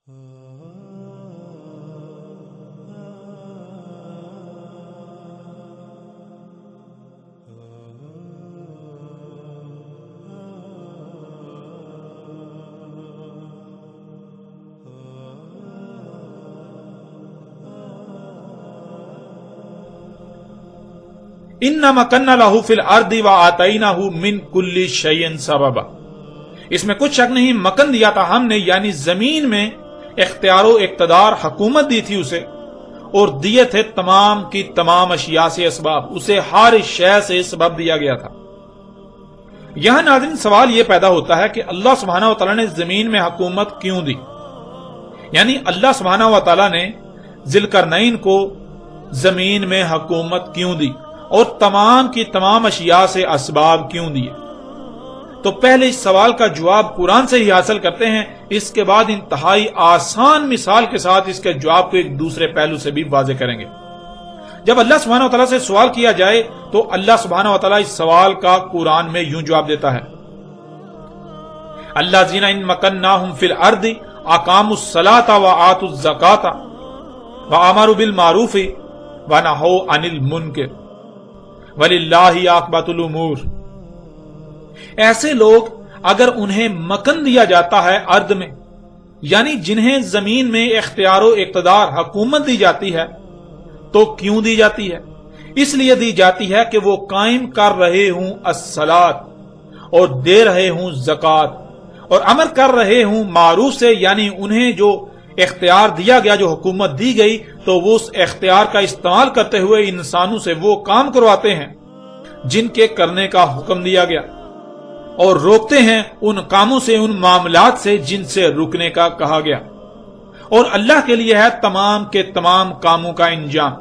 اِنَّا مَكَنَّا لَهُ فِي الْأَرْضِ وَآتَيْنَاهُ مِنْ كُلِّ شَيْءٍ سَبَبًا، اس میں کچھ شک نہیں مکن دیا تھا ہم نے، یعنی زمین میں اختیار و اقتدار، حکومت دی تھی اسے، اور دیے تھے تمام کی تمام اشیاء سے اسباب، اسے ہر شے سے سبب دیا گیا تھا۔ یہاں ناظرین سوال یہ پیدا ہوتا ہے کہ اللہ سبحانہ و تعالیٰ نے زمین میں حکومت کیوں دی؟ یعنی اللہ سبحانہ و تعالیٰ نے ذوالقرنین کو زمین میں حکومت کیوں دی اور تمام کی تمام اشیاء سے اسباب کیوں دیے؟ تو پہلے اس سوال کا جواب قرآن سے ہی حاصل کرتے ہیں، اس کے بعد انتہائی آسان مثال کے ساتھ اس کے جواب کو ایک دوسرے پہلو سے بھی واضح کریں گے۔ جب اللہ سبحانہ و تعالیٰ سے سوال کیا جائے تو اللہ سبحانہ و تعالیٰ اس سوال کا قرآن میں یوں جواب دیتا ہے، الذین ان مکناہم فی الارض اقاموا الصلاۃ وآتوا الزکاۃ وامروا بالمعروف ونہوا عن المنکر وَلِلَّهِ عَاقِبَةُ الْأُمُورِ، ایسے لوگ اگر انہیں مکن دیا جاتا ہے ارض میں، یعنی جنہیں زمین میں اختیار و اقتدار، حکومت دی جاتی ہے، تو کیوں دی جاتی ہے؟ اس لیے دی جاتی ہے کہ وہ قائم کر رہے ہوں الصلاۃ، اور دے رہے ہوں زکوٰۃ، اور امر کر رہے ہوں معروف سے، یعنی انہیں جو اختیار دیا گیا، جو حکومت دی گئی، تو وہ اس اختیار کا استعمال کرتے ہوئے انسانوں سے وہ کام کرواتے ہیں جن کے کرنے کا حکم دیا گیا، اور روکتے ہیں ان کاموں سے، ان معاملات سے جن سے رکنے کا کہا گیا۔ اور اللہ کے لیے ہے تمام کے تمام کاموں کا انجام،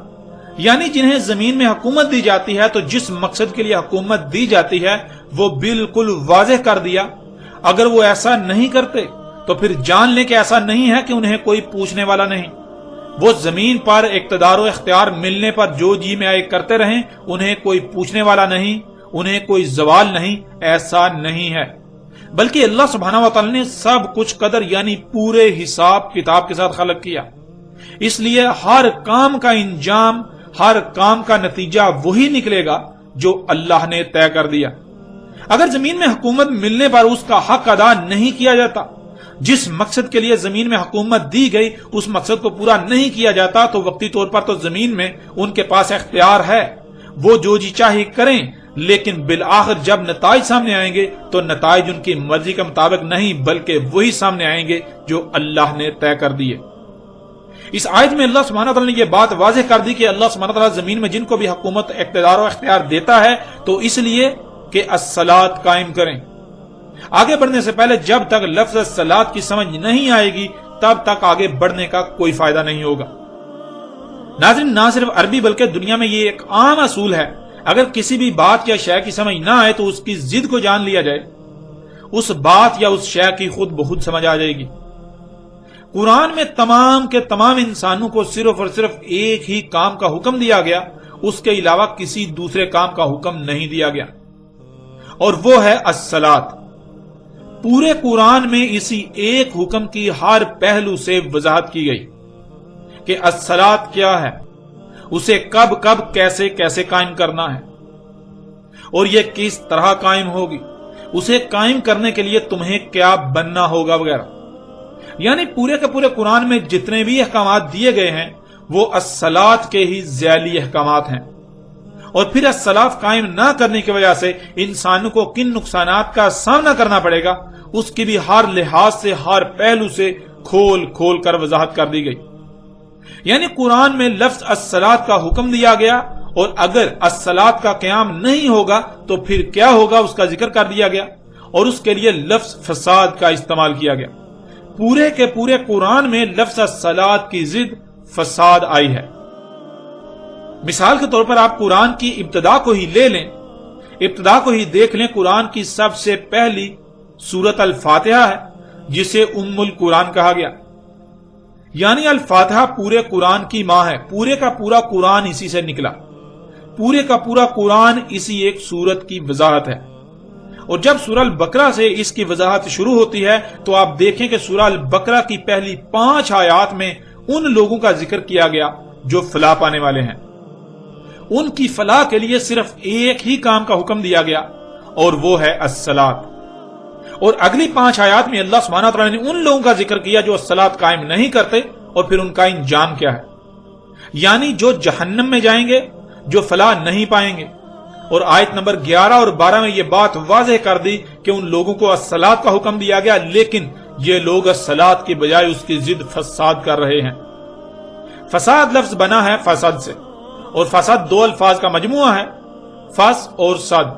یعنی جنہیں زمین میں حکومت دی جاتی ہے تو جس مقصد کے لیے حکومت دی جاتی ہے وہ بالکل واضح کر دیا۔ اگر وہ ایسا نہیں کرتے تو پھر جان لیں کہ ایسا نہیں ہے کہ انہیں کوئی پوچھنے والا نہیں، وہ زمین پر اقتدار و اختیار ملنے پر جو جی میں آئے کرتے رہیں، انہیں کوئی پوچھنے والا نہیں، انہیں کوئی زوال نہیں، ایسا نہیں ہے، بلکہ اللہ سبحانہ و تعالی نے سب کچھ قدر یعنی پورے حساب کتاب کے ساتھ خلق کیا، اس لیے ہر کام کا انجام، ہر کام کا نتیجہ وہی نکلے گا جو اللہ نے طے کر دیا۔ اگر زمین میں حکومت ملنے پر اس کا حق ادا نہیں کیا جاتا، جس مقصد کے لیے زمین میں حکومت دی گئی اس مقصد کو پورا نہیں کیا جاتا، تو وقتی طور پر تو زمین میں ان کے پاس اختیار ہے، وہ جو جی چاہے کریں، لیکن بالآخر جب نتائج سامنے آئیں گے تو نتائج ان کی مرضی کے مطابق نہیں بلکہ وہی سامنے آئیں گے جو اللہ نے طے کر دیے۔ اس آیت میں اللہ سبحانہ تعالیٰ نے یہ بات واضح کر دی کہ اللہ سبحانہ تعالیٰ زمین میں جن کو بھی حکومت، اقتدار و اختیار دیتا ہے تو اس لیے کہ الصلاۃ قائم کریں۔ آگے بڑھنے سے پہلے جب تک لفظ الصلاۃ کی سمجھ نہیں آئے گی تب تک آگے بڑھنے کا کوئی فائدہ نہیں ہوگا۔ ناظرین، نہ صرف عربی بلکہ دنیا میں یہ ایک عام اصول ہے، اگر کسی بھی بات یا شے کی سمجھ نہ آئے تو اس کی ضد کو جان لیا جائے، اس بات یا اس شے کی خود بخود سمجھ آ جائے گی۔ قرآن میں تمام کے تمام انسانوں کو صرف اور صرف ایک ہی کام کا حکم دیا گیا، اس کے علاوہ کسی دوسرے کام کا حکم نہیں دیا گیا، اور وہ ہے الصلاۃ۔ پورے قرآن میں اسی ایک حکم کی ہر پہلو سے وضاحت کی گئی کہ الصلاۃ کیا ہے، اسے کب کب کیسے کیسے قائم کرنا ہے، اور یہ کس طرح قائم ہوگی، اسے قائم کرنے کے لیے تمہیں کیا بننا ہوگا وغیرہ۔ یعنی پورے کے پورے قرآن میں جتنے بھی احکامات دیے گئے ہیں وہ الصلاۃ کے ہی ذیلی احکامات ہیں، اور پھر الصلاۃ قائم نہ کرنے کی وجہ سے انسانوں کو کن نقصانات کا سامنا کرنا پڑے گا اس کی بھی ہر لحاظ سے، ہر پہلو سے کھول کھول کر وضاحت کر دی گئی۔ یعنی قرآن میں لفظ الصلاۃ کا حکم دیا گیا، اور اگر الصلاۃ کا قیام نہیں ہوگا تو پھر کیا ہوگا اس کا ذکر کر دیا گیا، اور اس کے لیے لفظ فساد کا استعمال کیا گیا۔ پورے کے پورے قرآن میں لفظ الصلاۃ کی ضد فساد آئی ہے۔ مثال کے طور پر آپ قرآن کی ابتدا کو ہی لے لیں، ابتدا کو ہی دیکھ لیں، قرآن کی سب سے پہلی سورت الفاتحہ ہے جسے ام القرآن کہا گیا، یعنی الفاتحہ پورے قرآن کی ماں ہے، پورے کا پورا قرآن اسی سے نکلا، پورے کا پورا قرآن اسی ایک سورت کی وضاحت ہے، اور جب سورہ البقرہ سے اس کی وضاحت شروع ہوتی ہے تو آپ دیکھیں کہ سورہ البقرہ کی پہلی 5 آیات میں ان لوگوں کا ذکر کیا گیا جو فلاح پانے والے ہیں. ان کی فلاح کے لیے صرف ایک ہی کام کا حکم دیا گیا اور وہ ہے الصلاۃ. اور اگلی 5 آیات میں اللہ سبحانہ وتعالی نے ان لوگوں کا ذکر کیا جو الصلاۃ قائم نہیں کرتے اور پھر ان کا انجام کیا ہے، یعنی جو جہنم میں جائیں گے، جو فلاح نہیں پائیں گے. اور آیت نمبر 11 اور 12 میں یہ بات واضح کر دی کہ ان لوگوں کو الصلاۃ کا حکم دیا گیا، لیکن یہ لوگ الصلاۃ کی بجائے اس کی ضد فساد کر رہے ہیں. فساد لفظ بنا ہے فساد سے، اور فساد 2 الفاظ کا مجموعہ ہے، فس اور صد.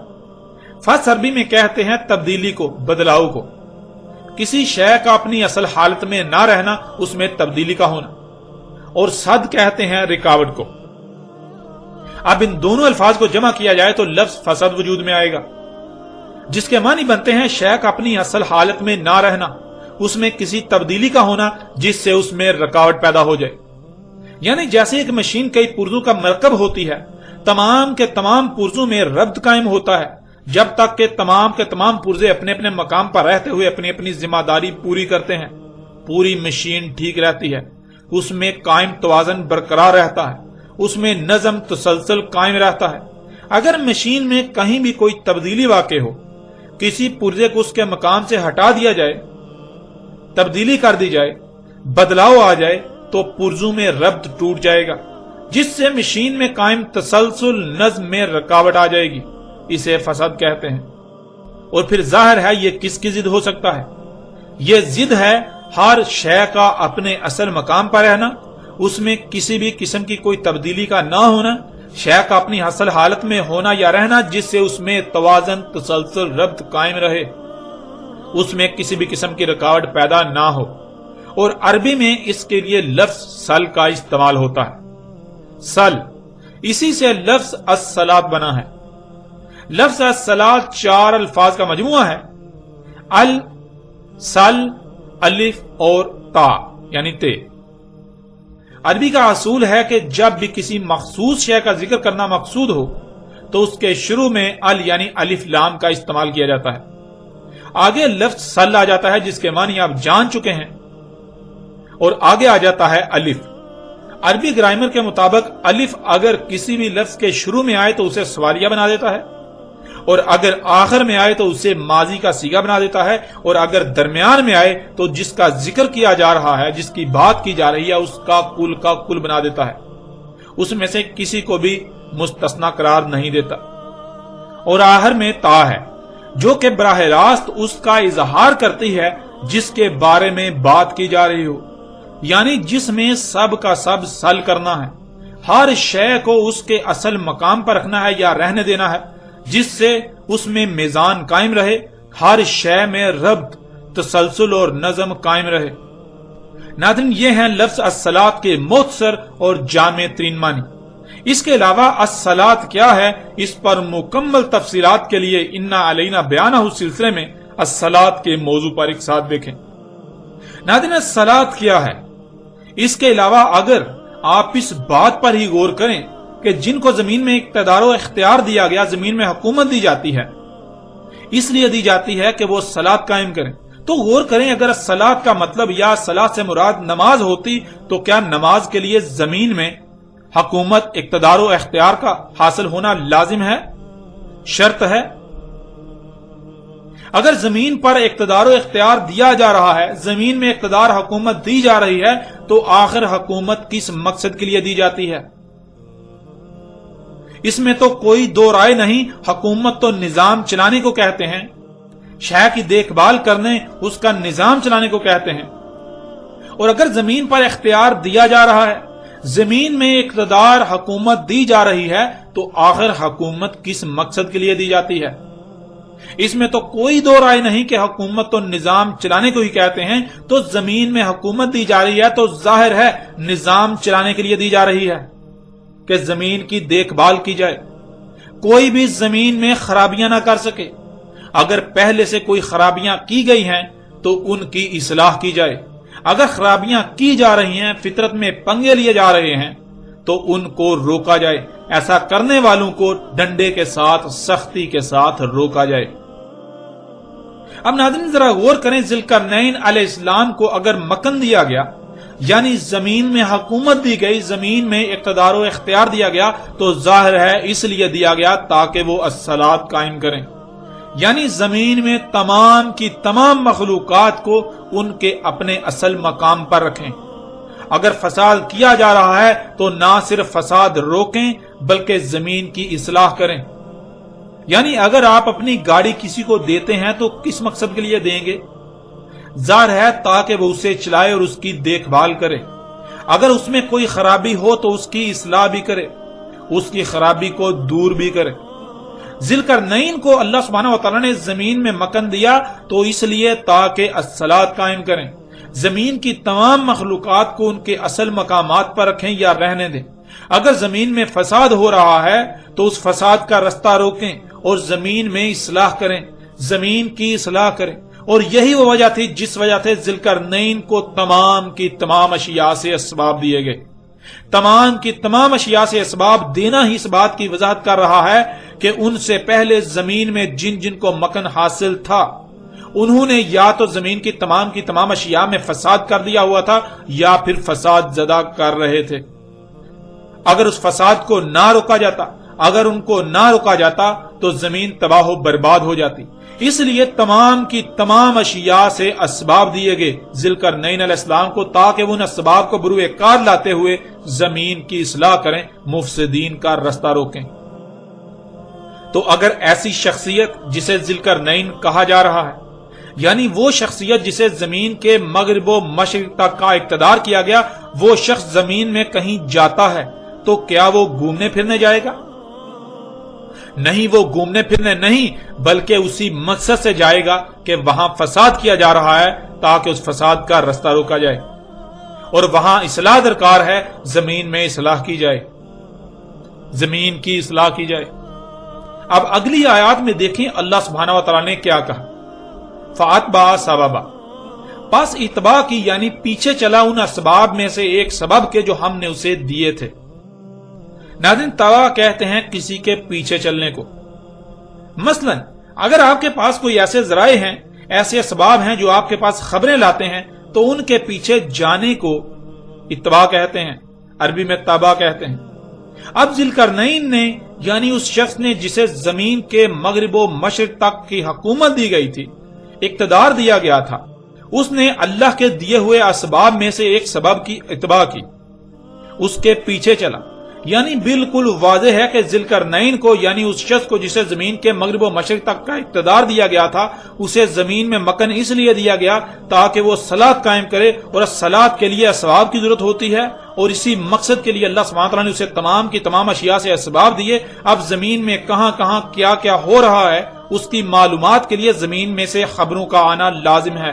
فس عربی میں کہتے ہیں تبدیلی کو، بدلاؤ کو، کسی شے کا اپنی اصل حالت میں نہ رہنا، اس میں تبدیلی کا ہونا. اور صد کہتے ہیں رکاوٹ کو. اب ان دونوں الفاظ کو جمع کیا جائے تو لفظ فساد وجود میں آئے گا، جس کے معنی بنتے ہیں شے کا اپنی اصل حالت میں نہ رہنا، اس میں کسی تبدیلی کا ہونا جس سے اس میں رکاوٹ پیدا ہو جائے. یعنی جیسے ایک مشین کئی پرزوں کا مرکب ہوتی ہے، تمام کے تمام پرزوں میں ربط قائم ہوتا ہے جب تک کہ تمام کے تمام پرزے اپنے اپنے مقام پر رہتے ہوئے اپنی اپنی ذمہ داری پوری کرتے ہیں، پوری مشین ٹھیک رہتی ہے، اس میں قائم توازن برقرار رہتا ہے، اس میں نظم تسلسل قائم رہتا ہے. اگر مشین میں کہیں بھی کوئی تبدیلی واقع ہو، کسی پرزے کو اس کے مقام سے ہٹا دیا جائے، تبدیلی کر دی جائے، بدلاؤ آ جائے تو پرزوں میں ربط ٹوٹ جائے گا، جس سے مشین میں قائم تسلسل نظم میں رکاوٹ آ جائے گی. اسے فساد کہتے ہیں. اور پھر ظاہر ہے یہ کس کی ضد ہو سکتا ہے؟ یہ ضد ہے ہر شے کا اپنے اصل مقام پر رہنا، اس میں کسی بھی قسم کی کوئی تبدیلی کا نہ ہونا، شے کا اپنی اصل حالت میں ہونا یا رہنا جس سے اس میں توازن تسلسل ربط قائم رہے، اس میں کسی بھی قسم کی رکاوٹ پیدا نہ ہو. اور عربی میں اس کے لیے لفظ سل کا استعمال ہوتا ہے. سل، اسی سے لفظ الصلاۃ بنا ہے. لفظ الصلاۃ 4 الفاظ کا مجموعہ ہے، ال، سل، الف اور تا یعنی تے. عربی کا اصول ہے کہ جب بھی کسی مخصوص شے کا ذکر کرنا مقصود ہو تو اس کے شروع میں ال یعنی الف لام کا استعمال کیا جاتا ہے. آگے لفظ سل آ جاتا ہے جس کے معنی آپ جان چکے ہیں، اور آگے آ جاتا ہے الف. عربی گرامر کے مطابق الف اگر کسی بھی لفظ کے شروع میں آئے تو اسے سوالیہ بنا دیتا ہے، اور اگر آخر میں آئے تو اسے ماضی کا صیغہ بنا دیتا ہے، اور اگر درمیان میں آئے تو جس کا ذکر کیا جا رہا ہے، جس کی بات کی جا رہی ہے، اس کا کل بنا دیتا ہے، اس میں سے کسی کو بھی مستثنا قرار نہیں دیتا. اور آخر میں تا ہے جو کہ براہ راست اس کا اظہار کرتی ہے جس کے بارے میں بات کی جا رہی ہو، یعنی جس میں سب کا سب سل کرنا ہے، ہر شے کو اس کے اصل مقام پر رکھنا ہے یا رہنے دینا ہے جس سے اس میں میزان قائم رہے، ہر شے میں ربط تسلسل اور نظم قائم رہے. ناظرین، یہ ہیں لفظ الصلاۃ کے مختصر اور جامع ترین معنی. اس کے علاوہ الصلاۃ کیا ہے اس پر مکمل تفصیلات کے لیے انا علینا بیانہ سلسلے میں الصلاۃ کے موضوع پر ایک ساتھ دیکھیں. ناظرین، الصلاۃ کیا ہے؟ اس کے علاوہ اگر آپ اس بات پر ہی غور کریں کہ جن کو زمین میں اقتدار و اختیار دیا گیا، زمین میں حکومت دی جاتی ہے، اس لیے دی جاتی ہے کہ وہ صلاۃ قائم کریں، تو غور کریں اگر صلاۃ کا مطلب یا صلاۃ سے مراد نماز ہوتی تو کیا نماز کے لیے زمین میں حکومت، اقتدار و اختیار کا حاصل ہونا لازم ہے، شرط ہے؟ اگر زمین پر اقتدار و اختیار دیا جا رہا ہے، زمین میں اقتدار حکومت دی جا رہی ہے، تو آخر حکومت کس مقصد کے لیے دی جاتی ہے؟ اس میں تو کوئی دو رائے نہیں، حکومت تو نظام چلانے کو کہتے ہیں، شے کی دیکھ بھال کرنے، اس کا نظام چلانے کو کہتے ہیں. اور اگر زمین پر اختیار دیا جا رہا ہے، زمین میں اقتدار حکومت دی جا رہی ہے، تو آخر حکومت کس مقصد کے لیے دی جاتی ہے؟ اس میں تو کوئی دو رائے نہیں کہ حکومت تو نظام چلانے کو ہی کہتے ہیں، تو زمین میں حکومت دی جا رہی ہے تو ظاہر ہے نظام چلانے کے لیے دی جا رہی ہے کہ زمین کی دیکھ بھال کی جائے، کوئی بھی زمین میں خرابیاں نہ کر سکے. اگر پہلے سے کوئی خرابیاں کی گئی ہیں تو ان کی اصلاح کی جائے، اگر خرابیاں کی جا رہی ہیں، فطرت میں پنگے لیے جا رہے ہیں، تو ان کو روکا جائے، ایسا کرنے والوں کو ڈنڈے کے ساتھ، سختی کے ساتھ روکا جائے. اب ناظرین ذرا غور کریں، ذوالقرنین علیہ السلام کو اگر مکن دیا گیا یعنی زمین میں حکومت دی گئی، زمین میں اقتدار و اختیار دیا گیا، تو ظاہر ہے اس لیے دیا گیا تاکہ وہ الصلاۃ قائم کریں، یعنی زمین میں تمام کی تمام مخلوقات کو ان کے اپنے اصل مقام پر رکھیں۔ اگر فساد کیا جا رہا ہے تو نہ صرف فساد روکیں بلکہ زمین کی اصلاح کریں۔ یعنی اگر آپ اپنی گاڑی کسی کو دیتے ہیں تو کس مقصد کے لیے دیں گے؟ ظاہر ہے تاکہ وہ اسے چلائے اور اس کی دیکھ بھال کرے۔ اگر اس میں کوئی خرابی ہو تو اس کی اصلاح بھی کرے، اس کی خرابی کو دور بھی کرے۔ ذوالقرنین کو اللہ سبحانہ و تعالیٰ نے زمین میں مکن دیا تو اس لیے تاکہ الصلاۃ قائم کریں، زمین کی تمام مخلوقات کو ان کے اصل مقامات پر رکھیں یا رہنے دیں۔ اگر زمین میں فساد ہو رہا ہے تو اس فساد کا رستہ روکیں اور زمین میں اصلاح کریں، زمین کی اصلاح کریں۔ اور یہی وہ وجہ تھی جس وجہ سے ذوالقرنین کو تمام کی تمام اشیاء سے اسباب دیے گئے۔ تمام کی تمام اشیاء سے اسباب دینا ہی اس بات کی وضاحت کر رہا ہے کہ ان سے پہلے زمین میں جن جن کو مکن حاصل تھا انہوں نے یا تو زمین کی تمام اشیاء میں فساد کر دیا ہوا تھا یا پھر فساد زدہ کر رہے تھے۔ اگر اس فساد کو نہ روکا جاتا، اگر ان کو نہ روکا جاتا تو زمین تباہ و برباد ہو جاتی۔ اس لیے تمام کی تمام اشیاء سے اسباب دیے گئے ذوالقرنین علیہ السلام کو تاکہ وہ ان اسباب کو بروئے کار لاتے ہوئے زمین کی اصلاح کریں، مفسدین کا رستہ روکیں۔ تو اگر ایسی شخصیت جسے ذوالقرنین کہا جا رہا ہے، یعنی وہ شخصیت جسے زمین کے مغرب و مشرق تک کا اقتدار کیا گیا، وہ شخص زمین میں کہیں جاتا ہے تو کیا وہ گھومنے پھرنے جائے گا؟ نہیں، وہ گھومنے پھرنے نہیں بلکہ اسی مقصد سے جائے گا کہ وہاں فساد کیا جا رہا ہے تاکہ اس فساد کا رستہ روکا جائے، اور وہاں اصلاح درکار ہے، زمین میں اصلاح کی جائے، زمین کی اصلاح کی جائے۔ اب اگلی آیات میں دیکھیں اللہ سبحانہ و تعالیٰ نے کیا کہا، فَأَتْبَعَ سَبَبًا، پس اتباع کی یعنی پیچھے چلا ان اسباب میں سے ایک سبب کے جو ہم نے اسے دیے تھے۔ ناظرین تبع کہتے ہیں کسی کے پیچھے چلنے کو۔ مثلا اگر آپ کے پاس کوئی ایسے ذرائع ہیں، ایسے اسباب ہیں جو آپ کے پاس خبریں لاتے ہیں تو ان کے پیچھے جانے کو اتباع کہتے ہیں، عربی میں تبع کہتے ہیں۔ اب ذوالقرنین نے یعنی اس شخص نے جسے زمین کے مغرب و مشرق تک کی حکومت دی گئی تھی، اقتدار دیا گیا تھا، اس نے اللہ کے دیے ہوئے اسباب میں سے ایک سبب کی اتباع کی، اس کے پیچھے چلا۔ یعنی بالکل واضح ہے کہ ذوالقرنین کو یعنی اس شخص کو جسے زمین کے مغرب و مشرق تک کا اقتدار دیا گیا تھا، اسے زمین میں مکن اس لیے دیا گیا تاکہ وہ صلاۃ قائم کرے، اور صلاۃ کے لیے اسباب کی ضرورت ہوتی ہے، اور اسی مقصد کے لیے اللہ سبحانہ وتعالیٰ نے اسے تمام کی تمام اشیاء سے اسباب دیے۔ اب زمین میں کہاں کہاں کیا کیا ہو رہا ہے اس کی معلومات کے لیے زمین میں سے خبروں کا آنا لازم ہے،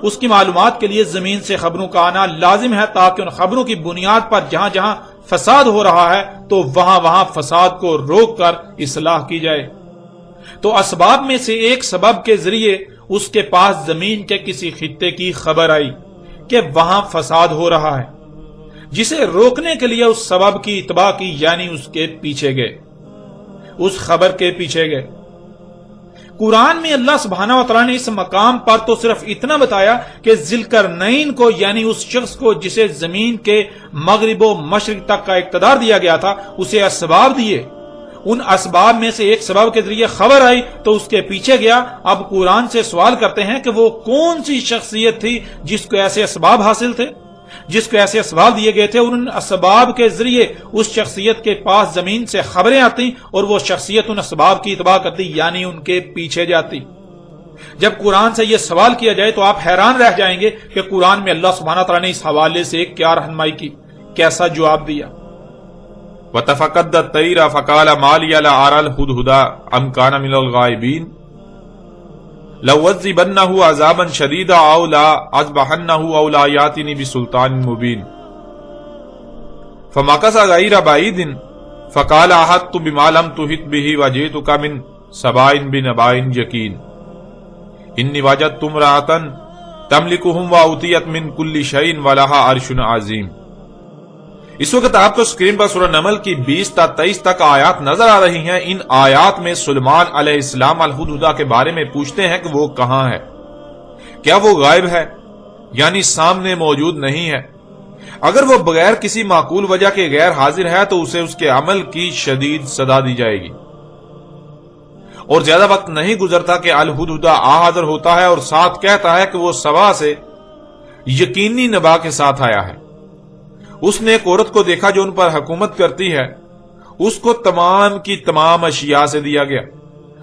اس کی معلومات کے لیے زمین سے خبروں کا آنا لازم ہے تاکہ ان خبروں کی بنیاد پر جہاں جہاں فساد ہو رہا ہے تو وہاں وہاں فساد کو روک کر اصلاح کی جائے۔ تو اسباب میں سے ایک سبب کے ذریعے اس کے پاس زمین کے کسی خطے کی خبر آئی کہ وہاں فساد ہو رہا ہے، جسے روکنے کے لیے اس سبب کی اتباع کی یعنی اس کے پیچھے گئے، اس خبر کے پیچھے گئے۔ قرآن میں اللہ سبحانہ و تعالیٰ نے اس مقام پر تو صرف اتنا بتایا کہ ذوالقرنین کو یعنی اس شخص کو جسے زمین کے مغرب و مشرق تک کا اقتدار دیا گیا تھا، اسے اسباب دیے، ان اسباب میں سے ایک سبب کے ذریعے خبر آئی تو اس کے پیچھے گیا۔ اب قرآن سے سوال کرتے ہیں کہ وہ کون سی شخصیت تھی جس کو ایسے اسباب حاصل تھے، جس کو ایسے اسباب دیے گئے تھے، ان اسباب کے ذریعے اس شخصیت کے پاس زمین سے خبریں آتی اور وہ شخصیت ان اسباب کی اتباع کرتی یعنی ان کے پیچھے جاتی۔ جب قرآن سے یہ سوال کیا جائے تو آپ حیران رہ جائیں گے کہ قرآن میں اللہ سبحانہ تعالیٰ نے اس حوالے سے کیا رہنمائی کی، کیسا جواب دیا۔ وَتَفَقَّدَ الطَّيْرَ فَقَالَ مَا لِيَ لَا أَرَى الْهُدْهُدَ أَمْ كَانَ مِنَ الْغَائِبِينَ لَأُعَذِّبَنَّهُ عَذَابًا شَدِيدًا أَوْ لَأَذْبَحَنَّهُ أَوْ لَا يَأْتِنِي بِسُلْطَانٍ مُبِينٍ فَمَكَثَ غَيْرَ بَعِيدٍ فَقَالَ أَحَطتُ بِمَا لَمْ تُحِطْ بِهِ وَجِئْتُكَ مِنْ سَبَأٍ بِنَبَأٍ يَقِينٍ إِنِّي وَجَدتُّ امْرَأَةً تَمْلِكُهُمْ وَأُوتِيَتْ مِنْ كُلِّ شَيْءٍ وَلَهَا عَرْشٌ عَظِيمٌ۔ اس وقت آپ کو سکرین پر سورہ نمل کی 20 تا 23 تک آیات نظر آ رہی ہیں۔ ان آیات میں سلیمان علیہ السلام الہدہد کے بارے میں پوچھتے ہیں کہ وہ کہاں ہے، کیا وہ غائب ہے یعنی سامنے موجود نہیں ہے؟ اگر وہ بغیر کسی معقول وجہ کے غیر حاضر ہے تو اسے اس کے عمل کی شدید سزا دی جائے گی، اور زیادہ وقت نہیں گزرتا کہ الہدہد حاضر ہوتا ہے اور ساتھ کہتا ہے کہ وہ سبا سے یقینی نبا کے ساتھ آیا ہے۔ اس نے ایک عورت کو دیکھا جو ان پر حکومت کرتی ہے، اس کو تمام کی تمام اشیاء سے دیا گیا،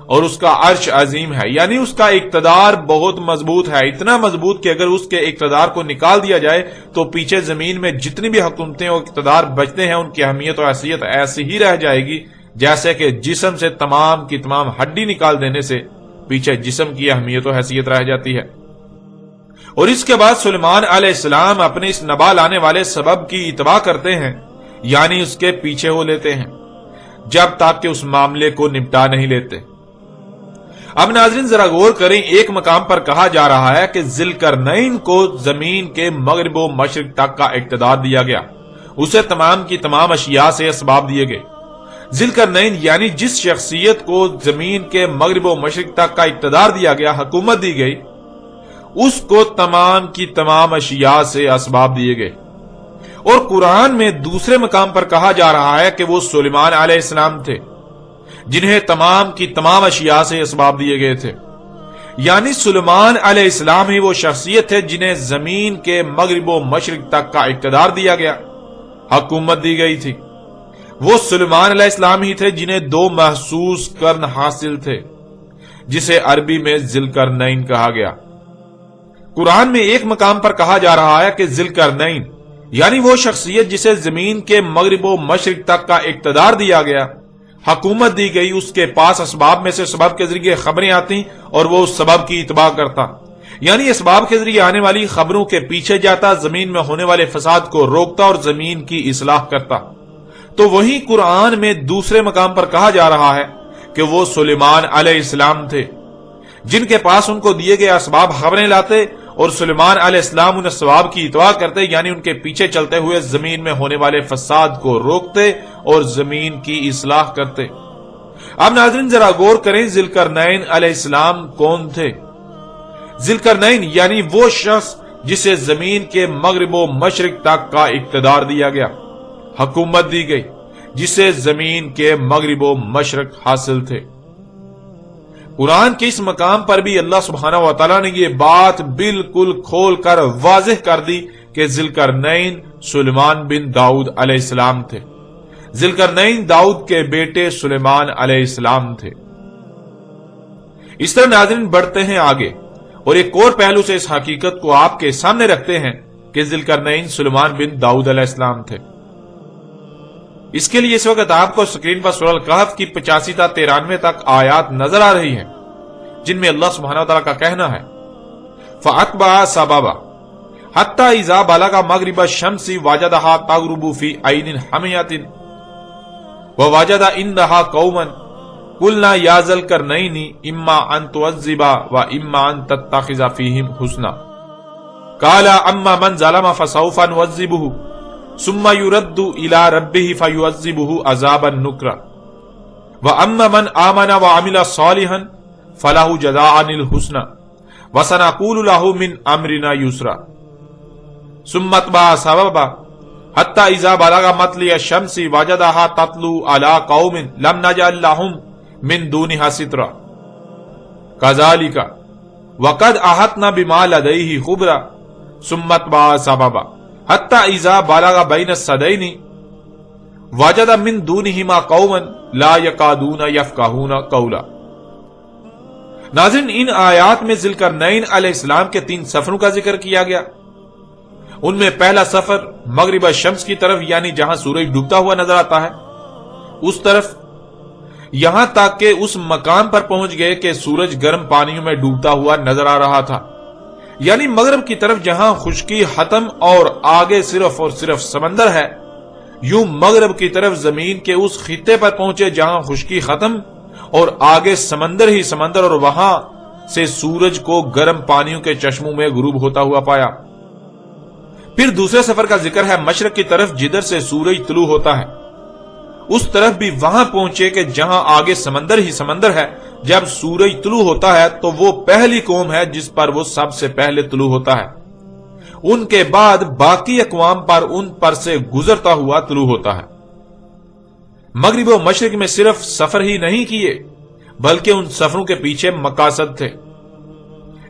اور اس کا عرش عظیم ہے، یعنی اس کا اقتدار بہت مضبوط ہے، اتنا مضبوط کہ اگر اس کے اقتدار کو نکال دیا جائے تو پیچھے زمین میں جتنی بھی حکومتیں اور اقتدار بچتے ہیں ان کی اہمیت اور حیثیت ایسی ہی رہ جائے گی جیسے کہ جسم سے تمام کی تمام ہڈی نکال دینے سے پیچھے جسم کی اہمیت و حیثیت رہ جاتی ہے۔ اور اس کے بعد سلیمان علیہ السلام اپنے اس نبا لانے والے سبب کی اتباع کرتے ہیں، یعنی اس کے پیچھے ہو لیتے ہیں جب تک کہ اس معاملے کو نپٹا نہیں لیتے۔ اب ناظرین ذرا غور کریں، ایک مقام پر کہا جا رہا ہے کہ ذی القرنین کو زمین کے مغرب و مشرق تک کا اقتدار دیا گیا، اسے تمام کی تمام اشیاء سے اسباب دیے گئے۔ ذی القرنین یعنی جس شخصیت کو زمین کے مغرب و مشرق تک کا اقتدار دیا گیا، حکومت دی گئی، اس کو تمام کی تمام اشیاء سے اسباب دیے گئے۔ اور قرآن میں دوسرے مقام پر کہا جا رہا ہے کہ وہ سلیمان علیہ السلام تھے جنہیں تمام کی تمام اشیاء سے اسباب دیے گئے تھے، یعنی سلیمان علیہ السلام ہی وہ شخصیت ہے جنہیں زمین کے مغرب و مشرق تک کا اقتدار دیا گیا، حکومت دی گئی تھی۔ وہ سلیمان علیہ السلام ہی تھے جنہیں دو محسوس کرن حاصل تھے، جسے عربی میں ذی القرنین کہا گیا۔ قرآن میں ایک مقام پر کہا جا رہا ہے کہ ذی القرنین یعنی وہ شخصیت جسے زمین کے مغرب و مشرق تک کا اقتدار دیا گیا، حکومت دی گئی، اس کے پاس اسباب میں سے سبب کے ذریعے خبریں آتی اور وہ اس سبب کی اتباع کرتا، یعنی اسباب کے ذریعے آنے والی خبروں کے پیچھے جاتا، زمین میں ہونے والے فساد کو روکتا اور زمین کی اصلاح کرتا۔ تو وہی قرآن میں دوسرے مقام پر کہا جا رہا ہے کہ وہ سلیمان علیہ السلام تھے جن کے پاس ان کو دیے گئے اسباب خبریں لاتے اور سلیمان علیہ السلام ان اسباب کی اتباع کرتے، یعنی ان کے پیچھے چلتے ہوئے زمین میں ہونے والے فساد کو روکتے اور زمین کی اصلاح کرتے۔ اب ناظرین ذرا غور کریں، ذی القرنین علیہ السلام کون تھے؟ ذی القرنین یعنی وہ شخص جسے زمین کے مغرب و مشرق تک کا اقتدار دیا گیا، حکومت دی گئی، جسے زمین کے مغرب و مشرق حاصل تھے۔ قرآن کے اس مقام پر بھی اللہ سبحانہ و تعالیٰ نے یہ بات بالکل کھول کر واضح کر دی کہ ذی القرنین سلیمان بن داؤد علیہ السلام تھے۔ ذی القرنین داؤد کے بیٹے سلیمان علیہ السلام تھے۔ اس طرح ناظرین بڑھتے ہیں آگے اور ایک اور پہلو سے اس حقیقت کو آپ کے سامنے رکھتے ہیں کہ ذی القرنین سلیمان بن داؤد علیہ السلام تھے۔ اس کے لیے اس وقت آپ کو سکرین پر سورہ الکہف کی 85 تا 93 تک آیات نظر آ رہی ہیں، جن میں اللہ سبحانہ وتعالیٰ کا کہنا ہے فَأَتْبَعَ سَبَبًا حَتَّى إِذَا بَلَغَ مَغْرِبَ الشَّمْسِ وَجَدَهَا تَغْرُبُ فِي عَيْنٍ حَمِيَةٍ وَوَجَدَ عِندَهَا قَوْمًا قُلْنَا يَا ذَا الْقَرْنَيْنِ إِمَّا أَن تُعَذِّبَ وَإِمَّا أَن تَتَّخِذَ فِيهِمْ حُسْنًا قَالَ أَمَّا مَنْ ظَلَمَ فَسَوْفَ نُعَذِّبُهُ ثم يرد الى ربه فيعذبه عذابا نكرا واما من امن وعمل صالحا فله جزاء الحسنى وسنقول له من امرنا يسرا ثم اتبع سببا حتى اذا بلغ مطلع الشمس وجدها تطلع على قوم لم نجعل لهم من دونها سترا كذلك وقد احطنا بما لديه خبرا ثم اتبع سببا حتی اذا بلغ بین السدین وجد من دونہما قوما لا یکادون یفقہون قولا۔ ناظرین ان آیات میں ذی القرنین علیہ السلام کے 3 سفروں کا ذکر کیا گیا۔ ان میں پہلا سفر مغرب الشمس کی طرف، یعنی جہاں سورج ڈوبتا ہوا نظر آتا ہے اس طرف، یہاں تک کہ اس مقام پر پہنچ گئے کہ سورج گرم پانیوں میں ڈوبتا ہوا نظر آ رہا تھا، یعنی مغرب کی طرف جہاں خشکی ختم اور آگے صرف اور صرف سمندر ہے، یوں مغرب کی طرف زمین کے اس خطے پر پہنچے جہاں خشکی ختم اور آگے سمندر ہی سمندر، اور وہاں سے سورج کو گرم پانیوں کے چشموں میں غروب ہوتا ہوا پایا۔ پھر دوسرے سفر کا ذکر ہے مشرق کی طرف جدھر سے سورج طلوع ہوتا ہے، اس طرف بھی وہاں پہنچے کہ جہاں آگے سمندر ہی سمندر ہے۔ جب سورج طلوع ہوتا ہے تو وہ پہلی قوم ہے جس پر وہ سب سے پہلے طلوع ہوتا ہے، ان کے بعد باقی اقوام پر ان پر سے گزرتا ہوا طلوع ہوتا ہے۔ مغرب و مشرق میں صرف سفر ہی نہیں کیے بلکہ ان سفروں کے پیچھے مقاصد تھے،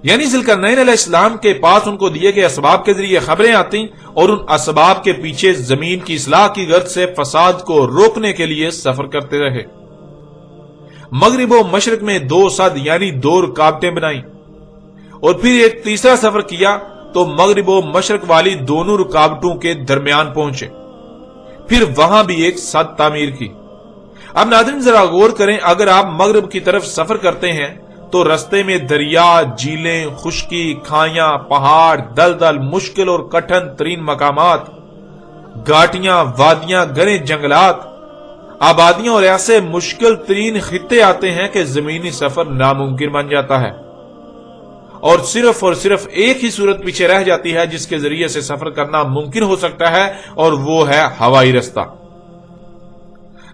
یعنی ذوالقرنین علیہ السلام کے پاس ان کو دیے گئے اسباب کے ذریعے خبریں آتی اور ان اسباب کے پیچھے زمین کی اصلاح کی غرض سے فساد کو روکنے کے لیے سفر کرتے رہے۔ مغرب و مشرق میں 2 صد یعنی 2 رکاوٹیں بنائیں اور پھر ایک تیسرا سفر کیا تو مغرب و مشرق والی دونوں رکاوٹوں کے درمیان پہنچے، پھر وہاں بھی ایک سد تعمیر کی۔ اب ناظرین ذرا غور کریں، اگر آپ مغرب کی طرف سفر کرتے ہیں تو رستے میں دریا، جھیلیں، خشکی، کھائیاں، پہاڑ، دلدل، مشکل اور کٹھن ترین مقامات، گھاٹیاں، وادیاں، گھنے جنگلات، آبادیاں اور ایسے مشکل ترین خطے آتے ہیں کہ زمینی سفر ناممکن بن جاتا ہے، اور صرف ایک ہی صورت پیچھے رہ جاتی ہے جس کے ذریعے سے سفر کرنا ممکن ہو سکتا ہے، اور وہ ہے ہوائی رستہ۔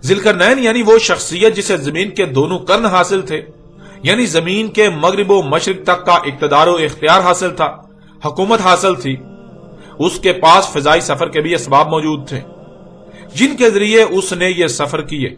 ذوالقرنین یعنی وہ شخصیت جسے زمین کے دونوں قرن حاصل تھے، یعنی زمین کے مغرب و مشرق تک کا اقتدار و اختیار حاصل تھا، حکومت حاصل تھی، اس کے پاس فضائی سفر کے بھی اسباب موجود تھے جن کے ذریعے اس نے یہ سفر کیے۔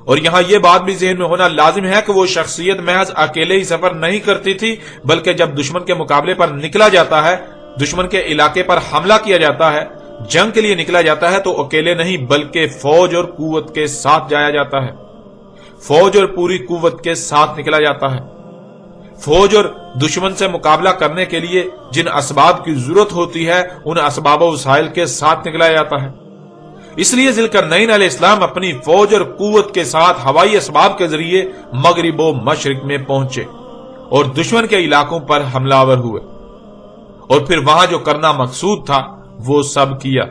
اور یہاں یہ بات بھی ذہن میں ہونا لازم ہے کہ وہ شخصیت محض اکیلے ہی سفر نہیں کرتی تھی، بلکہ جب دشمن کے مقابلے پر نکلا جاتا ہے، دشمن کے علاقے پر حملہ کیا جاتا ہے، جنگ کے لیے نکلا جاتا ہے، تو اکیلے نہیں بلکہ فوج اور قوت کے ساتھ جایا جاتا ہے، فوج اور پوری قوت کے ساتھ نکلا جاتا ہے۔ فوج اور دشمن سے مقابلہ کرنے کے لیے جن اسباب کی ضرورت ہوتی ہے ان اسباب و وسائل کے ساتھ نکلا جاتا ہے۔ اس لیے ذوالقرنین علیہ السلام اپنی فوج اور قوت کے ساتھ ہوائی اسباب کے ذریعے مغرب و مشرق میں پہنچے اور دشمن کے علاقوں پر حملہ آور ہوئے، اور پھر وہاں جو کرنا مقصود تھا وہ سب کیا۔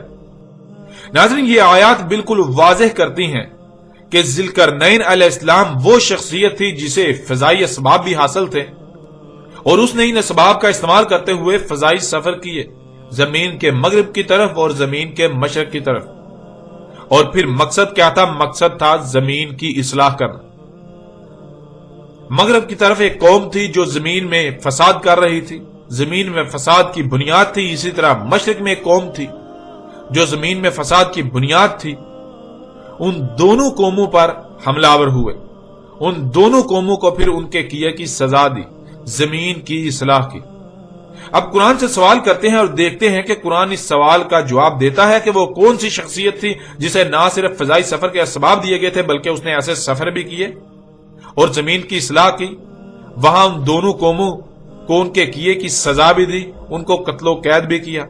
ناظرین یہ آیات بالکل واضح کرتی ہیں کہ ذوالقرنین علیہ السلام وہ شخصیت تھی جسے فضائی اسباب بھی حاصل تھے، اور اس نے ان اسباب کا استعمال کرتے ہوئے فضائی سفر کیے، زمین کے مغرب کی طرف اور زمین کے مشرق کی طرف۔ اور پھر مقصد کیا تھا؟ مقصد تھا زمین کی اصلاح کرنا۔ مغرب کی طرف ایک قوم تھی جو زمین میں فساد کر رہی تھی، زمین میں فساد کی بنیاد تھی۔ اسی طرح مشرق میں ایک قوم تھی جو زمین میں فساد کی بنیاد تھی۔ ان دونوں قوموں پر حملہ آور ہوئے، ان دونوں قوموں کو پھر ان کے کیے کی سزا دی، زمین کی اصلاح کی۔ اب قرآن سے سوال کرتے ہیں اور دیکھتے ہیں کہ قرآن اس سوال کا جواب دیتا ہے کہ وہ کون سی شخصیت تھی جسے نہ صرف فضائی سفر کے اسباب دیے گئے تھے بلکہ اس نے ایسے سفر بھی کیے اور زمین کی اصلاح کی، وہاں ان دونوں قوموں کو ان کے کیے کی سزا بھی دی، ان کو قتل و قید بھی کیا۔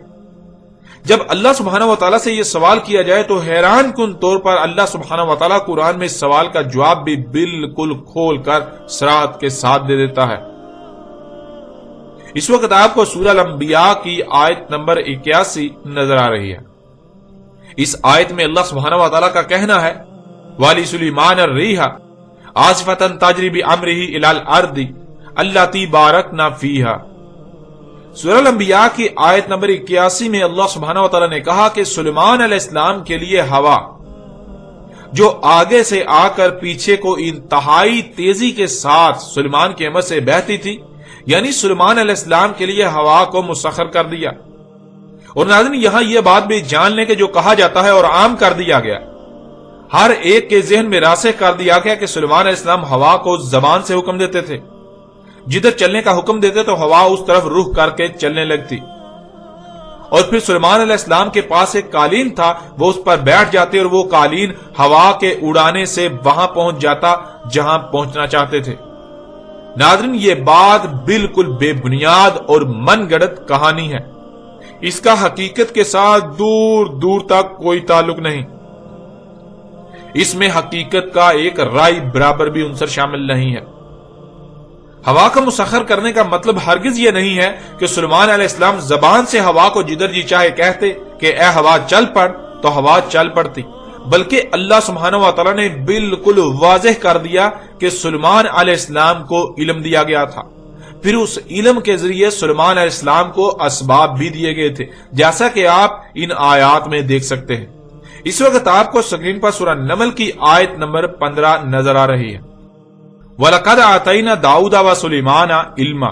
جب اللہ سبحانہ و تعالیٰ سے یہ سوال کیا جائے تو حیران کن طور پر اللہ سبحانہ و تعالیٰ قرآن میں اس سوال کا جواب بھی بالکل کھول کر صراحت کے ساتھ دے دیتا ہے۔ اس وقت آپ کو سورہ الانبیاء کی آیت نمبر 81 نظر آ رہی ہے۔ اس آیت میں اللہ سبحانہ و تعالیٰ کا کہنا ہے وَلِ سُلَيْمَانَ الرِّيحَ عَاصِفَةً تَجْرِي بِأَمْرِهِ إِلَى الْأَرْضِ الَّتِي بَارَكْنَا فِيهَا۔ سورہ الانبیاء کی آیت نمبر 81 میں اللہ سبحانہ و تعالیٰ نے کہا کہ سلیمان علیہ السلام کے لیے ہوا جو آگے سے آ کر پیچھے کو انتہائی تیزی کے ساتھ سلیمان کے امر سے بہتی تھی، یعنی سلیمان علیہ السلام کے لیے ہوا کو مسخر کر دیا۔ اور ناظرین یہاں یہ بات بھی جان لیں کہ جو کہا جاتا ہے اور عام کر دیا گیا، ہر ایک کے ذہن میں راسخ کر دیا گیا کہ سلیمان علیہ السلام ہوا کو زبان سے حکم دیتے تھے، جدھر چلنے کا حکم دیتے تو ہوا اس طرف رخ کر کے چلنے لگتی، اور پھر سلیمان علیہ السلام کے پاس ایک قالین تھا، وہ اس پر بیٹھ جاتے اور وہ قالین ہوا کے اڑانے سے وہاں پہنچ جاتا جہاں پہنچنا چاہتے تھے۔ ناظرین یہ بات بالکل بے بنیاد اور من گڑت کہانی ہے، اس کا حقیقت کے ساتھ دور دور تک کوئی تعلق نہیں، اس میں حقیقت کا ایک رائی برابر بھی عنصر شامل نہیں ہے۔ ہوا کا مسخر کرنے کا مطلب ہرگز یہ نہیں ہے کہ سلیمان علیہ السلام زبان سے ہوا کو جدھر جی چاہے کہتے کہ اے ہوا چل پڑ تو ہوا چل پڑتی، بلکہ اللہ سبحانہ و تعالیٰ نے بالکل واضح کر دیا کہ سلیمان علیہ السلام کو علم دیا گیا تھا، پھر اس علم کے ذریعے سلیمان علیہ السلام کو اسباب بھی دیے گئے تھے، جیسا کہ آپ ان آیات میں دیکھ سکتے ہیں۔ اس وقت آپ کو سکرین پر سورہ نمل کی آیت نمبر 15 نظر آ رہی ہے۔ وَلَقَدْ آتَيْنَا دَاؤُدَ وَسُلَيْمَانَ عِلْمًا،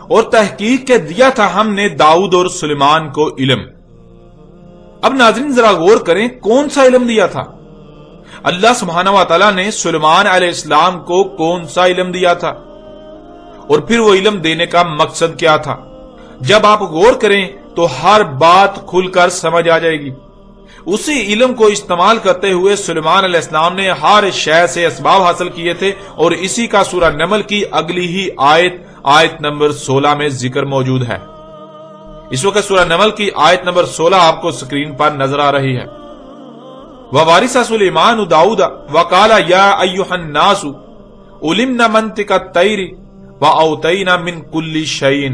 اور تحقیق کے دیا تھا ہم نے داؤد اور سلیمان کو علم۔ اب ناظرین ذرا غور کریں، کون سا علم دیا تھا؟ اللہ سبحانہ و تعالیٰ نے سلیمان علیہ السلام کو کون سا علم دیا تھا، اور پھر وہ علم دینے کا مقصد کیا تھا؟ جب آپ غور کریں تو ہر بات کھل کر سمجھ آ جائے گی۔ اسی علم کو استعمال کرتے ہوئے سلیمان علیہ السلام نے ہر شے سے اسباب حاصل کیے تھے، اور اسی کا سورہ نمل کی اگلی ہی آیت نمبر 16 میں ذکر موجود ہے۔ اس وقت سورہ نمل کی آیت نمبر 16 آپ کو سکرین پر نظر آ رہی ہے۔ وَوَارِثَ سُلَيْمَانُ دَاؤُدَ وَقَالَ يَا أَيُّهَا النَّاسُ عُلِمْنَا مَنطِقَ الطَّيْرِ وَأَوْتَيْنَا مِن كُلِّ شَيْءٍ۔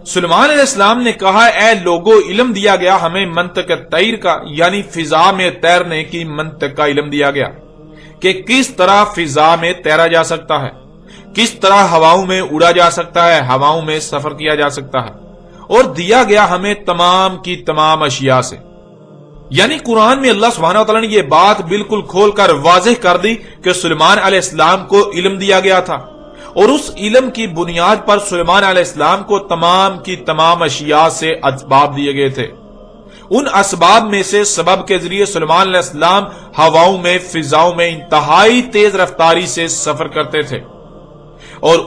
سلیمان علیہ السلام نے کہا، اے لوگو، علم دیا گیا ہمیں منطق الطیر کا، یعنی فضا میں تیرنے کی منطق کا علم دیا گیا کہ کس طرح فضا میں تیرا جا سکتا ہے، کس طرح ہواؤں میں اڑا جا سکتا ہے، ہواؤں میں سفر کیا جا سکتا ہے، اور دیا گیا ہمیں تمام کی تمام اشیاء سے۔ یعنی قرآن میں اللہ سبحانہ وتعالیٰ نے یہ بات بالکل کھول کر واضح کر دی کہ سلیمان علیہ السلام کو علم دیا گیا تھا، اور اس علم کی بنیاد پر سلیمان علیہ السلام کو تمام کی تمام اشیاء سے اسباب دیے گئے تھے۔ ان اسباب میں سے سبب کے ذریعے سلیمان علیہ السلام ہواؤں میں، فضاؤں میں انتہائی تیز رفتاری سے سفر کرتے تھے، اور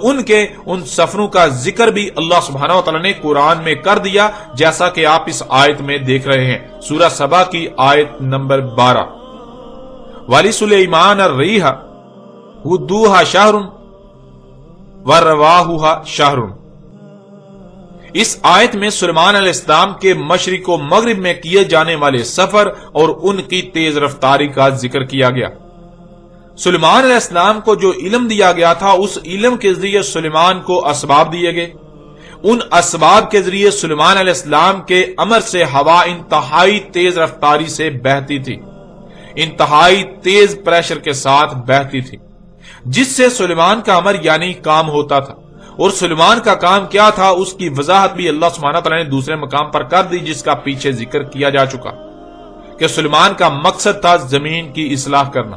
ان سفروں کا ذکر بھی اللہ سبحانہ وتعالی نے قرآن میں کر دیا، جیسا کہ آپ اس آیت میں دیکھ رہے ہیں، سورہ سبا کی آیت نمبر 12۔ وَلِسُلَيْمَانَ الرِّيحَ غُدُوهَا شَهْرٌ وَرَوَاحُهَا شَهْرٌ۔ اس آیت میں سلیمان علیہ السلام کے مشرق و مغرب میں کیے جانے والے سفر اور ان کی تیز رفتاری کا ذکر کیا گیا۔ سلیمان علیہ السلام کو جو علم دیا گیا تھا، اس علم کے ذریعے سلیمان کو اسباب دیے گئے۔ ان اسباب کے ذریعے سلیمان علیہ السلام کے امر سے ہوا انتہائی تیز رفتاری سے بہتی تھی، انتہائی تیز پریشر کے ساتھ بہتی تھی، جس سے سلیمان کا امر یعنی کام ہوتا تھا۔ اور سلیمان کا کام کیا تھا، اس کی وضاحت بھی اللہ سبحانہ تعالیٰ نے دوسرے مقام پر کر دی، جس کا پیچھے ذکر کیا جا چکا کہ سلیمان کا مقصد تھا زمین کی اصلاح کرنا۔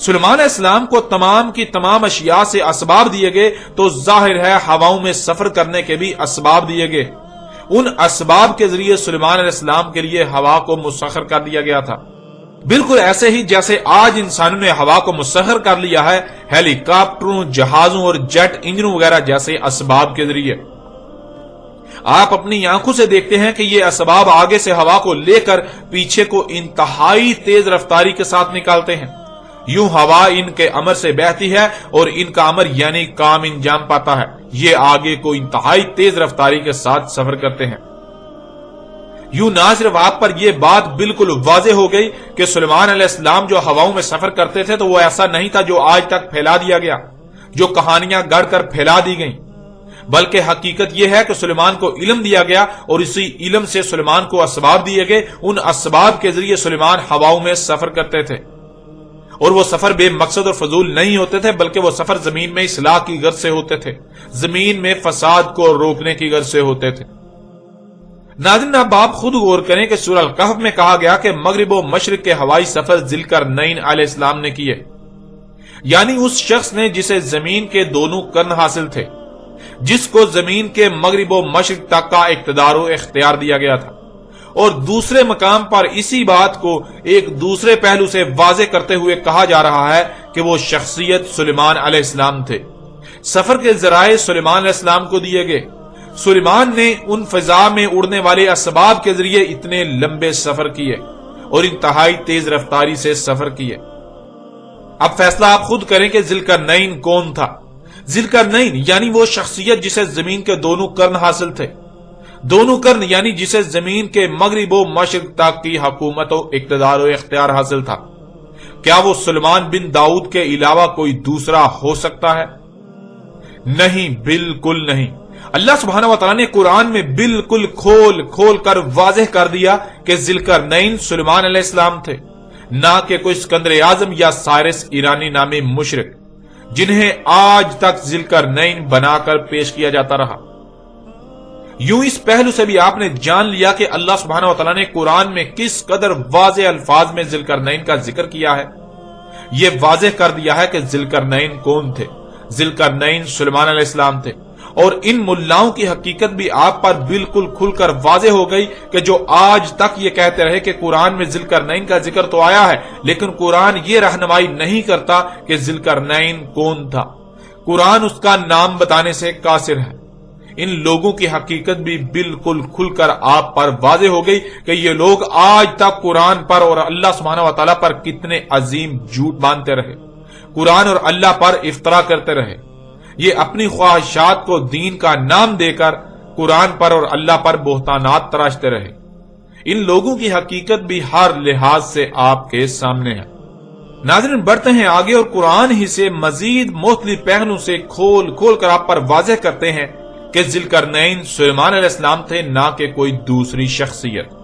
سلیمان علیہ السلام کو تمام کی تمام اشیاء سے اسباب دیے گئے، تو ظاہر ہے ہواؤں میں سفر کرنے کے بھی اسباب دیے گئے۔ ان اسباب کے ذریعے سلیمان علیہ السلام کے لیے ہوا کو مسخر کر دیا گیا تھا، بالکل ایسے ہی جیسے آج انسانوں نے ہوا کو مسخر کر لیا ہے ہیلی کاپٹروں، جہازوں اور جیٹ انجنوں وغیرہ جیسے اسباب کے ذریعے۔ آپ اپنی آنکھوں سے دیکھتے ہیں کہ یہ اسباب آگے سے ہوا کو لے کر پیچھے کو انتہائی تیز رفتاری کے ساتھ نکالتے ہیں، یوں ہوا ان کے امر سے بہتی ہے، اور ان کا امر یعنی کام انجام پاتا ہے، یہ آگے کو انتہائی تیز رفتاری کے ساتھ سفر کرتے ہیں۔ یوں نہ صرف آپ پر یہ بات بالکل واضح ہو گئی کہ سلیمان علیہ السلام جو ہواؤں میں سفر کرتے تھے تو وہ ایسا نہیں تھا جو آج تک پھیلا دیا گیا، جو کہانیاں گڑھ کر پھیلا دی گئیں، بلکہ حقیقت یہ ہے کہ سلیمان کو علم دیا گیا، اور اسی علم سے سلیمان کو اسباب دیے گئے۔ ان اسباب کے ذریعے سلیمان ہواؤں میں سفر کرتے تھے، اور وہ سفر بے مقصد اور فضول نہیں ہوتے تھے، بلکہ وہ سفر زمین میں اصلاح کی غرض سے ہوتے تھے، زمین میں فساد کو روکنے کی غرض سے ہوتے تھے۔ ناظرین اب آپ خود غور کریں کہ سورہ الکہف میں کہا گیا کہ مغرب و مشرق کے ہوائی سفر ذوالقرنین علیہ السلام نے کیے، یعنی اس شخص نے جسے زمین کے دونوں قرن حاصل تھے، جس کو زمین کے مغرب و مشرق تک کا اقتدار و اختیار دیا گیا تھا۔ اور دوسرے مقام پر اسی بات کو ایک دوسرے پہلو سے واضح کرتے ہوئے کہا جا رہا ہے کہ وہ شخصیت سلیمان علیہ السلام تھے۔ سفر کے ذرائع سلیمان علیہ السلام کو دیے گئے۔ سلیمان نے ان فضا میں اڑنے والے اسباب کے ذریعے اتنے لمبے سفر کیے اور انتہائی تیز رفتاری سے سفر کیے۔ اب فیصلہ آپ خود کریں کہ ذوالقرنین کون تھا۔ ذوالقرنین یعنی وہ شخصیت جسے زمین کے دونوں قرن حاصل تھے، دونوں قرن یعنی جسے زمین کے مغرب و مشرق تک کی حکومت و اقتدار و اختیار حاصل تھا۔ کیا وہ سلیمان بن داؤد کے علاوہ کوئی دوسرا ہو سکتا ہے؟ نہیں، بالکل نہیں۔ اللہ سبحانہ و تعالیٰ نے قرآن میں بالکل کھول کر واضح کر دیا کہ ذوالقرنین سلیمان علیہ السلام تھے، نہ کہ کوئی اسکندر اعظم یا سائرس ایرانی نامی مشرک جنہیں آج تک ذوالقرنین بنا کر پیش کیا جاتا رہا۔ یوں اس پہلو سے بھی آپ نے جان لیا کہ اللہ سبحانہ و تعالیٰ نے قرآن میں کس قدر واضح الفاظ میں ذوالقرنین کا ذکر کیا ہے۔ یہ واضح کر دیا ہے کہ ذوالقرنین کون تھے۔ ذوالقرنین سلیمان علیہ السلام تھے، اور ان ملاؤں کی حقیقت بھی آپ پر بالکل کھل کر واضح ہو گئی کہ جو آج تک یہ کہتے رہے کہ قرآن میں ذوالقرنین کا ذکر تو آیا ہے، لیکن قرآن یہ رہنمائی نہیں کرتا کہ ذوالقرنین کون تھا، قرآن اس کا نام بتانے سے قاصر ہے۔ ان لوگوں کی حقیقت بھی بالکل کھل کر آپ پر واضح ہو گئی کہ یہ لوگ آج تک قرآن پر اور اللہ سبحانہ و تعالیٰ پر کتنے عظیم جھوٹ باندھتے رہے، قرآن اور اللہ پر افطرا کرتے رہے۔ یہ اپنی خواہشات کو دین کا نام دے کر قرآن پر اور اللہ پر بہتانات تراشتے رہے۔ ان لوگوں کی حقیقت بھی ہر لحاظ سے آپ کے سامنے ہے۔ ناظرین، بڑھتے ہیں آگے اور قرآن ہی سے مزید مختلف پہلو سے کھول کھول کر آپ پر واضح کرتے ہیں کہ ذوالقرنین سلیمان علیہ السلام تھے، نہ کہ کوئی دوسری شخصیت۔